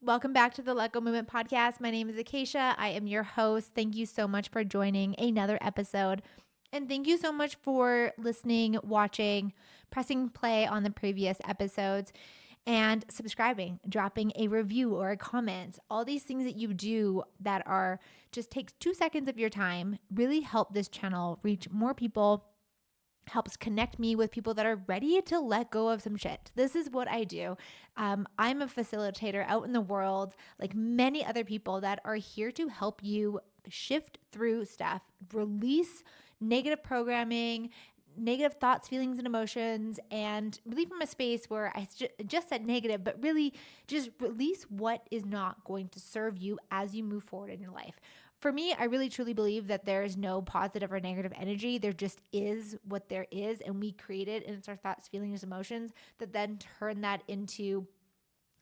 Welcome back to the Let Go Movement podcast. My name is Acacia. I am your host. Thank you so much for joining another episode. And thank you so much for listening, watching, pressing play on the previous episodes, and subscribing, dropping a review or a comment. All these things that you do that are just takes 2 seconds of your time really help this channel reach more people, helps connect me with people that are ready to let go of some shit. This is what I do. I'm a facilitator out in the world, like many other people that are here to help you shift through stuff, release negative programming, negative thoughts, feelings, and emotions, and really from a space where I just said negative, but really just release what is not going to serve you as you move forward in your life. For me, I really truly believe that there is no positive or negative energy. There just is what there is, and we create it, and it's our thoughts, feelings, emotions that then turn that into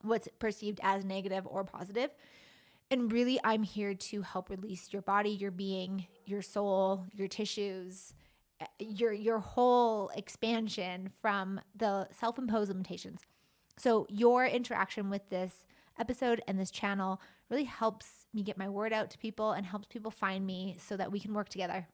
what's perceived as negative or positive. And really, I'm here to help release your body, your being, your soul, your tissues, your whole expansion from the self-imposed limitations. So your interaction with this episode and this channel really helps me get my word out to people and helps people find me so that we can work together.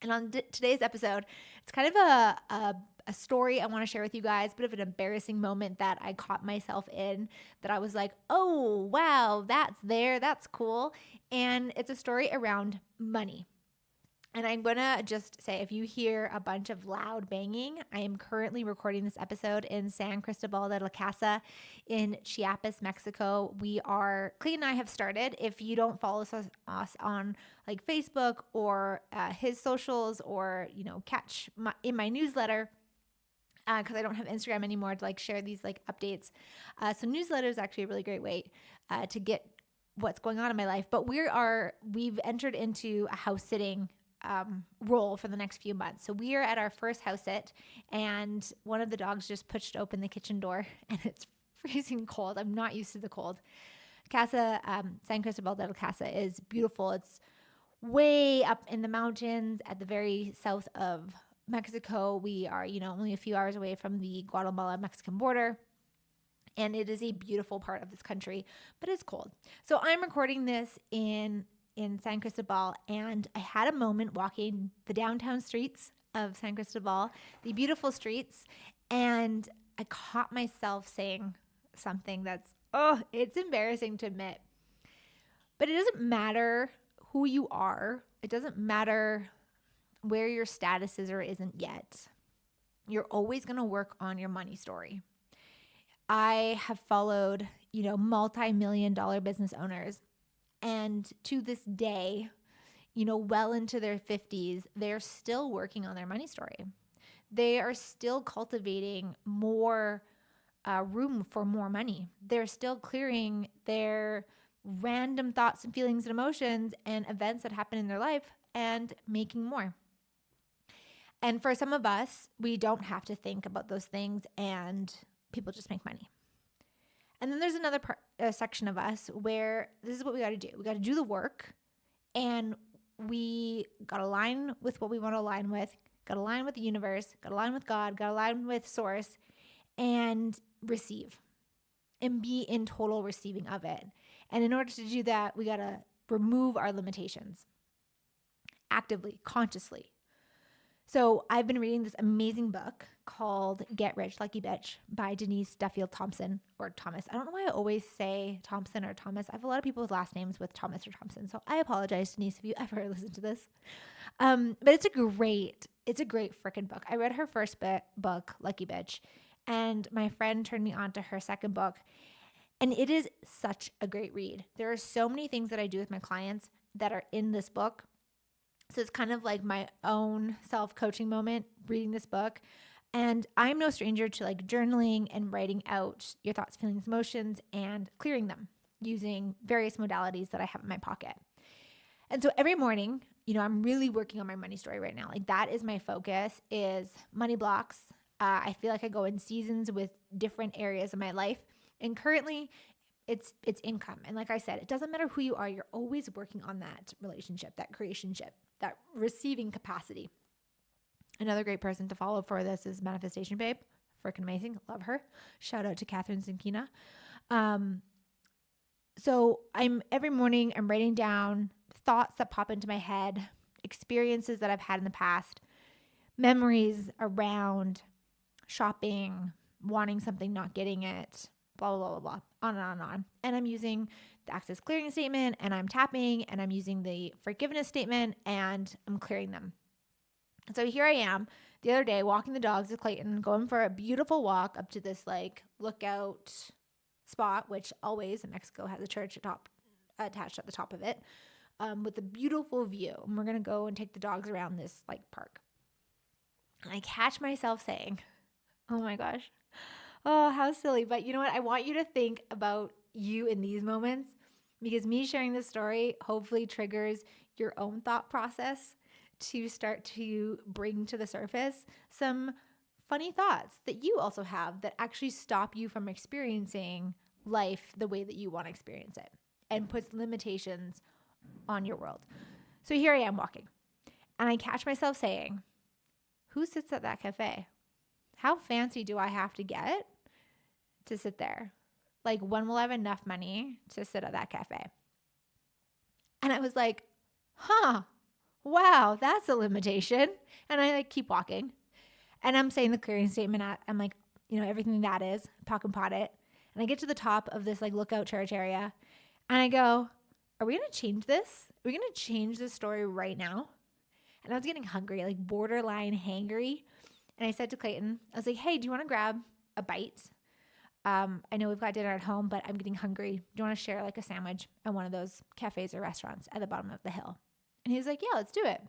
And on today's episode, it's kind of a story I want to share with you guys, a bit of an embarrassing moment that I caught myself in that I was like, oh, wow, that's cool. And it's a story around money. And I'm going to just say, if you hear a bunch of loud banging, I am currently recording this episode in San Cristobal de la Casa in Chiapas, Mexico. Clay and I have started. If you don't follow us on like Facebook or his socials or, catch in my newsletter, because I don't have Instagram anymore to like share these like updates. So newsletter is actually a really great way to get what's going on in my life. But we've entered into a house sitting role for the next few months. So we are at our first house sit, and one of the dogs just pushed open the kitchen door, and it's freezing cold. I'm not used to the cold. San Cristobal de la Casa is beautiful. It's way up in the mountains at the very south of Mexico. We are, only a few hours away from the Guatemala-Mexican border. And it is a beautiful part of this country, but it's cold. So I'm recording this in San Cristobal, and I had a moment walking the downtown streets of San Cristobal, the beautiful streets, and I caught myself saying something it's embarrassing to admit. But it doesn't matter who you are. It doesn't matter where your status is or isn't yet. You're always going to work on your money story. I have followed, multi-million-dollar business owners, and to this day, well into their 50s, they're still working on their money story. They are still cultivating more room for more money. They're still clearing their random thoughts and feelings and emotions and events that happen in their life and making more. And for some of us, we don't have to think about those things, and people just make money. And then there's another section of us where this is what we got to do. We got to do the work, and we got to align with what we want to align with, got to align with the universe, got to align with God, got to align with source, and receive and be in total receiving of it. And in order to do that, we got to remove our limitations actively, consciously. So I've been reading this amazing book called Get Rich Lucky Bitch by Denise Duffield Thompson, or Thomas. I don't know why I always say Thompson or Thomas. I have a lot of people with last names with Thomas or Thompson. So I apologize, Denise, if you ever listen to this. But it's a great freaking book. I read her first book, Lucky Bitch, and my friend turned me on to her second book. And it is such a great read. There are so many things that I do with my clients that are in this book. So it's kind of like my own self-coaching moment reading this book. And I'm no stranger to like journaling and writing out your thoughts, feelings, emotions, and clearing them using various modalities that I have in my pocket. And so every morning, I'm really working on my money story right now. Like that is my focus, is money blocks. I feel like I go in seasons with different areas of my life. And currently it's income. And like I said, it doesn't matter who you are. You're always working on that relationship, that creationship, that receiving capacity. Another great person to follow for this is Manifestation Babe. Freaking amazing. Love her. Shout out to Catherine Zinkina. So every morning I'm writing down thoughts that pop into my head, experiences that I've had in the past, memories around shopping, wanting something, not getting it, blah, blah, blah, blah, on and on and on. And I'm using the access clearing statement, and I'm tapping, and I'm using the forgiveness statement, and I'm clearing them. And so here I am the other day walking the dogs with Clayton, going for a beautiful walk up to this like lookout spot, which always in Mexico has a church attached at the top of it, with a beautiful view. And we're going to go and take the dogs around this like park. And I catch myself saying, oh my gosh, oh, how silly. But you know what? I want you to think about you in these moments, because me sharing this story hopefully triggers your own thought process to start to bring to the surface some funny thoughts that you also have that actually stop you from experiencing life the way that you want to experience it and puts limitations on your world. So here I am walking, and I catch myself saying, who sits at that cafe? How fancy do I have to get to sit there? Like, when will I have enough money to sit at that cafe? And I was like, wow, that's a limitation. And I like keep walking, and I'm saying the clearing statement. I'm like, everything that is, pock and pot it. And I get to the top of this like lookout church area, and I go, are we going to change this? Are we going to change this story right now? And I was getting hungry, like borderline hangry. And I said to Clayton, I was like, hey, do you want to grab a bite? I know we've got dinner at home, but I'm getting hungry. Do you want to share like a sandwich at one of those cafes or restaurants at the bottom of the hill? And he's like, yeah, let's do it.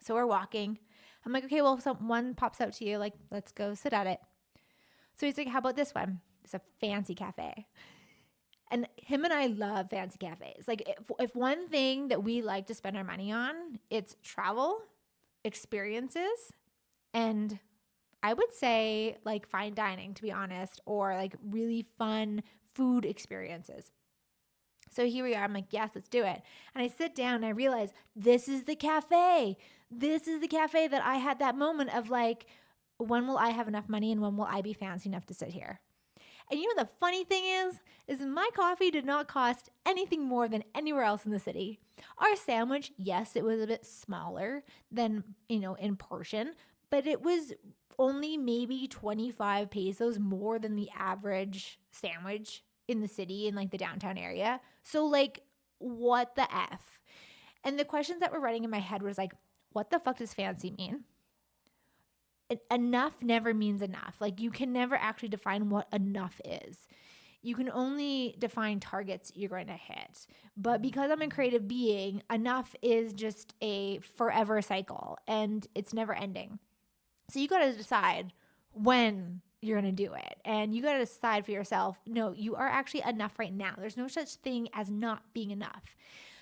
So we're walking. I'm like, okay, well, if someone pops out to you, like, let's go sit at it. So he's like, how about this one? It's a fancy cafe. And him and I love fancy cafes. Like, if one thing that we like to spend our money on, it's travel, experiences, and I would say like fine dining, to be honest, or like really fun food experiences. So here we are. I'm like, yes, let's do it. And I sit down and I realize this is the cafe. This is the cafe that I had that moment of like, when will I have enough money and when will I be fancy enough to sit here? And the funny thing is my coffee did not cost anything more than anywhere else in the city. Our sandwich, yes, it was a bit smaller than, in portion, but it was only maybe 25 pesos more than the average sandwich in the city, in like the downtown area. So like, what the F? And the questions that were running in my head was like, what the fuck does fancy mean? Enough never means enough. Like, you can never actually define what enough is. You can only define targets you're going to hit. But because I'm a creative being, enough is just a forever cycle, and it's never ending. So you got to decide when you're going to do it. And you got to decide for yourself, no, you are actually enough right now. There's no such thing as not being enough.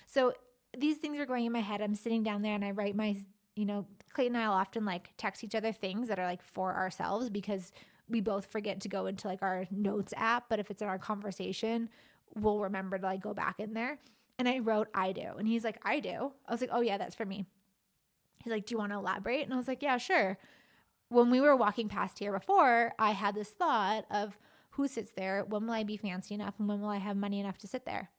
So these things are going in my head. I'm sitting down there and I write my, Clayton and I will often like text each other things that are like for ourselves, because we both forget to go into like our notes app. But if it's in our conversation, we'll remember to like go back in there. And I wrote, I do. And he's like, I do. I was like, oh yeah, that's for me. He's like, do you want to elaborate? And I was like, yeah, sure. When we were walking past here before, I had this thought of who sits there, when will I be fancy enough, and when will I have money enough to sit there?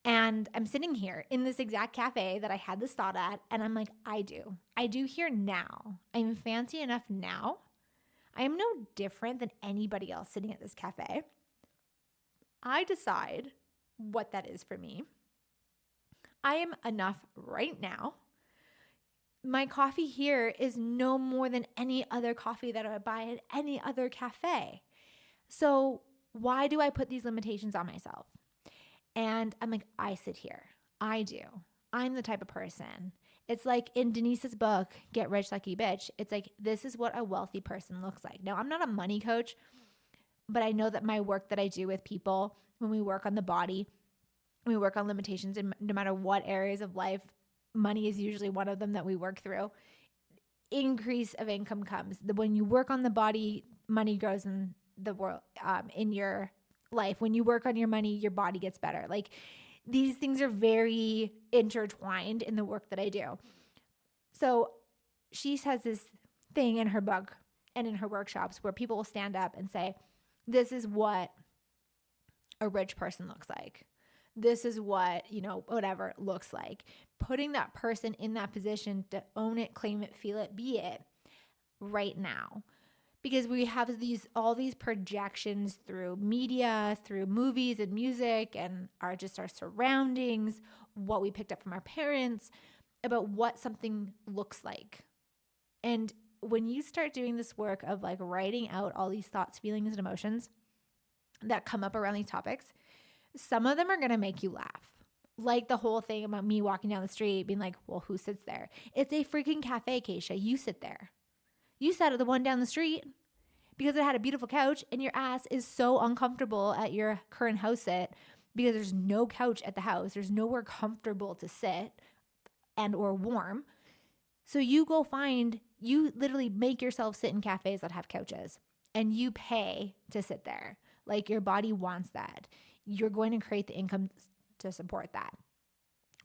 And I'm sitting here in this exact cafe that I had this thought at, and I'm like, I do. I do here now. I'm fancy enough now. I am no different than anybody else sitting at this cafe. I decide what that is for me. I am enough right now. My coffee here is no more than any other coffee that I would buy at any other cafe. So why do I put these limitations on myself? And I'm like, I sit here. I do. I'm the type of person. It's like in Denise's book, Get Rich Lucky Bitch. It's like, this is what a wealthy person looks like. Now, I'm not a money coach, but I know that my work that I do with people, when we work on the body, we work on limitations in no matter what areas of life, money is usually one of them that we work through. Increase of income comes. When you work on the body, money grows in the world, in your life. When you work on your money, your body gets better. Like, these things are very intertwined in the work that I do. So she has this thing in her book and in her workshops where people will stand up and say, this is what a rich person looks like. This is what, whatever it looks like. Putting that person in that position to own it, claim it, feel it, be it right now. Because we have all these projections through media, through movies and music, and our surroundings, what we picked up from our parents about what something looks like. And when you start doing this work of like writing out all these thoughts, feelings, and emotions that come up around these topics, some of them are going to make you laugh. Like the whole thing about me walking down the street being like, well, who sits there? It's a freaking cafe, Keisha. You sit there. You sat at the one down the street because it had a beautiful couch and your ass is so uncomfortable at your current house sit because there's no couch at the house. There's nowhere comfortable to sit and or warm. So you literally make yourself sit in cafes that have couches and you pay to sit there. Like your body wants that. You're going to create the income to support that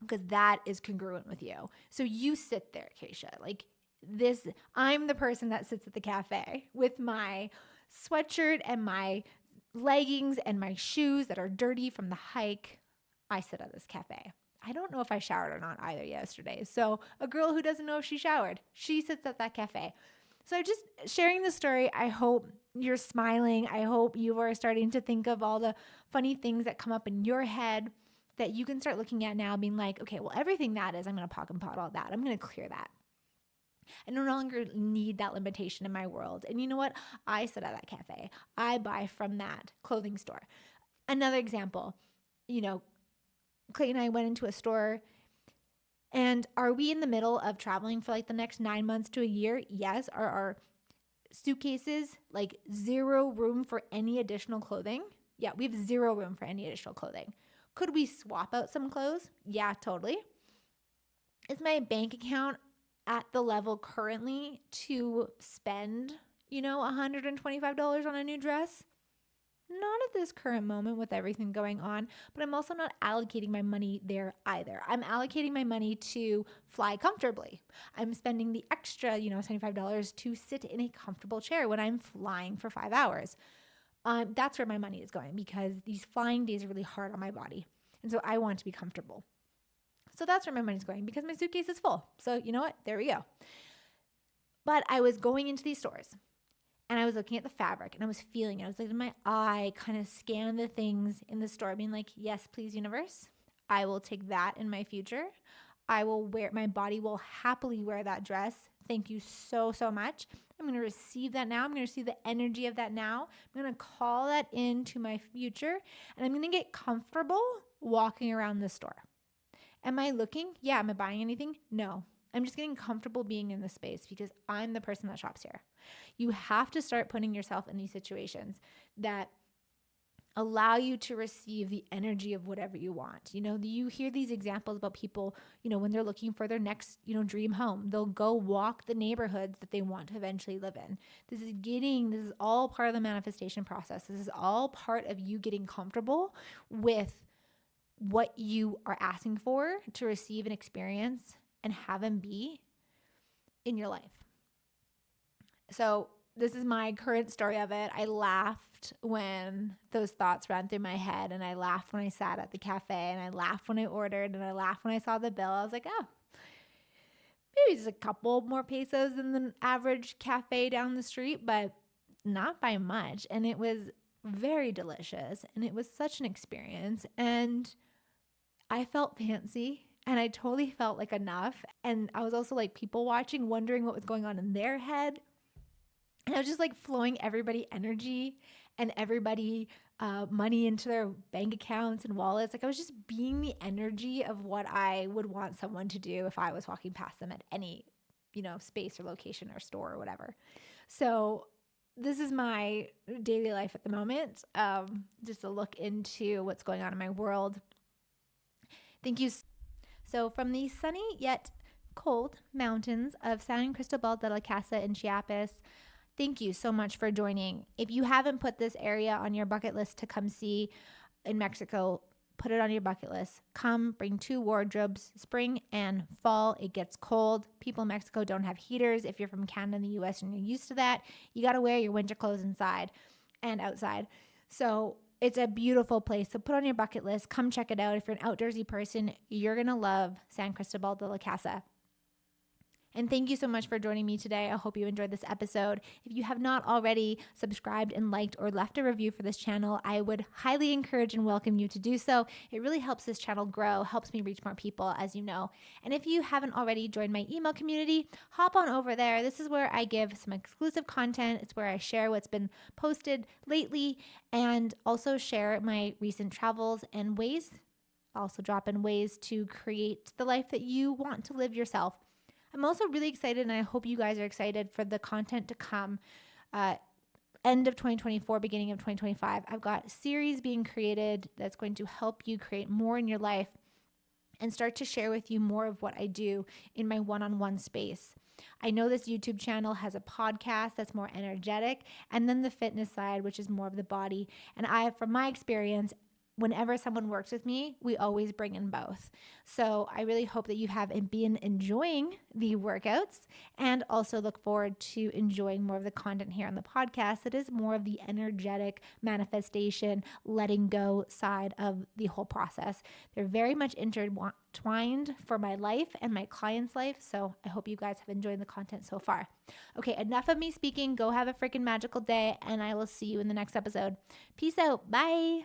because that is congruent with you. So you sit there, Keisha, like this. I'm the person that sits at the cafe with my sweatshirt and my leggings and my shoes that are dirty from the hike. I sit at this cafe. I don't know if I showered or not either yesterday. So a girl who doesn't know if she showered, she sits at that cafe. So just sharing the story, I hope you're smiling. I hope you are starting to think of all the funny things that come up in your head that you can start looking at now, being like, okay, well, everything that is, I'm going to pock and pot all that. I'm going to clear that. I no longer need that limitation in my world. And you know what? I sit at that cafe. I buy from that clothing store. Another example, Clayton and I went into a store. And are we in the middle of traveling for like the next 9 months to a year? Yes. Are our suitcases like zero room for any additional clothing? Yeah, we have zero room for any additional clothing. Could we swap out some clothes? Yeah, totally. Is my bank account at the level currently to spend, $125 on a new dress? Not at this current moment with everything going on, but I'm also not allocating my money there either. I'm allocating my money to fly comfortably. I'm spending the extra, $75 to sit in a comfortable chair when I'm flying for 5 hours. That's where my money is going because these flying days are really hard on my body. And so I want to be comfortable. So that's where my money's going because my suitcase is full. So you know what? There we go. But I was going into these stores. And I was looking at the fabric and I was feeling it. I was letting my eye kind of scan the things in the store, being like, yes, please, universe. I will take that in my future. My body will happily wear that dress. Thank you so, so much. I'm going to receive that now. I'm going to receive the energy of that now. I'm going to call that into my future. And I'm going to get comfortable walking around the store. Am I looking? Yeah. Am I buying anything? No. I'm just getting comfortable being in the space because I'm the person that shops here. You have to start putting yourself in these situations that allow you to receive the energy of whatever you want. You hear these examples about people, when they're looking for their next, dream home, they'll go walk the neighborhoods that they want to eventually live in. This is all part of the manifestation process. This is all part of you getting comfortable with what you are asking for to receive an experience and have them be in your life. So this is my current story of it. I laughed when those thoughts ran through my head, and I laughed when I sat at the cafe, and I laughed when I ordered, and I laughed when I saw the bill. I was like, oh, maybe just a couple more pesos than the average cafe down the street, but not by much. And it was very delicious, and it was such an experience, and I felt fancy. And I totally felt like enough. And I was also like people watching, wondering what was going on in their head. And I was just like flowing everybody energy and everybody money into their bank accounts and wallets. Like I was just being the energy of what I would want someone to do if I was walking past them at any, space or location or store or whatever. So this is my daily life at the moment. Just a look into what's going on in my world. Thank you. So from the sunny yet cold mountains of San Cristobal de la Casa in Chiapas, thank you so much for joining. If you haven't put this area on your bucket list to come see in Mexico, put it on your bucket list. Come, bring 2 wardrobes, spring and fall. It gets cold. People in Mexico don't have heaters. If you're from Canada and the US and you're used to that, you got to wear your winter clothes inside and outside. So it's a beautiful place. So put on your bucket list. Come check it out. If you're an outdoorsy person, you're going to love San Cristobal de la Casa. And thank you so much for joining me today. I hope you enjoyed this episode. If you have not already subscribed and liked or left a review for this channel, I would highly encourage and welcome you to do so. It really helps this channel grow, helps me reach more people, as you know. And if you haven't already joined my email community, hop on over there. This is where I give some exclusive content. It's where I share what's been posted lately and also share my recent travels and ways, also drop in ways to create the life that you want to live yourself. I'm also really excited, and I hope you guys are excited for the content to come end of 2024, beginning of 2025. I've got a series being created that's going to help you create more in your life and start to share with you more of what I do in my one-on-one space. I know this YouTube channel has a podcast that's more energetic, and then the fitness side, which is more of the body. And from my experience, whenever someone works with me, we always bring in both. So I really hope that you have been enjoying the workouts and also look forward to enjoying more of the content here on the podcast that is more of the energetic manifestation, letting go side of the whole process. They're very much intertwined for my life and my clients' life. So I hope you guys have enjoyed the content so far. Okay, enough of me speaking. Go have a freaking magical day, and I will see you in the next episode. Peace out. Bye.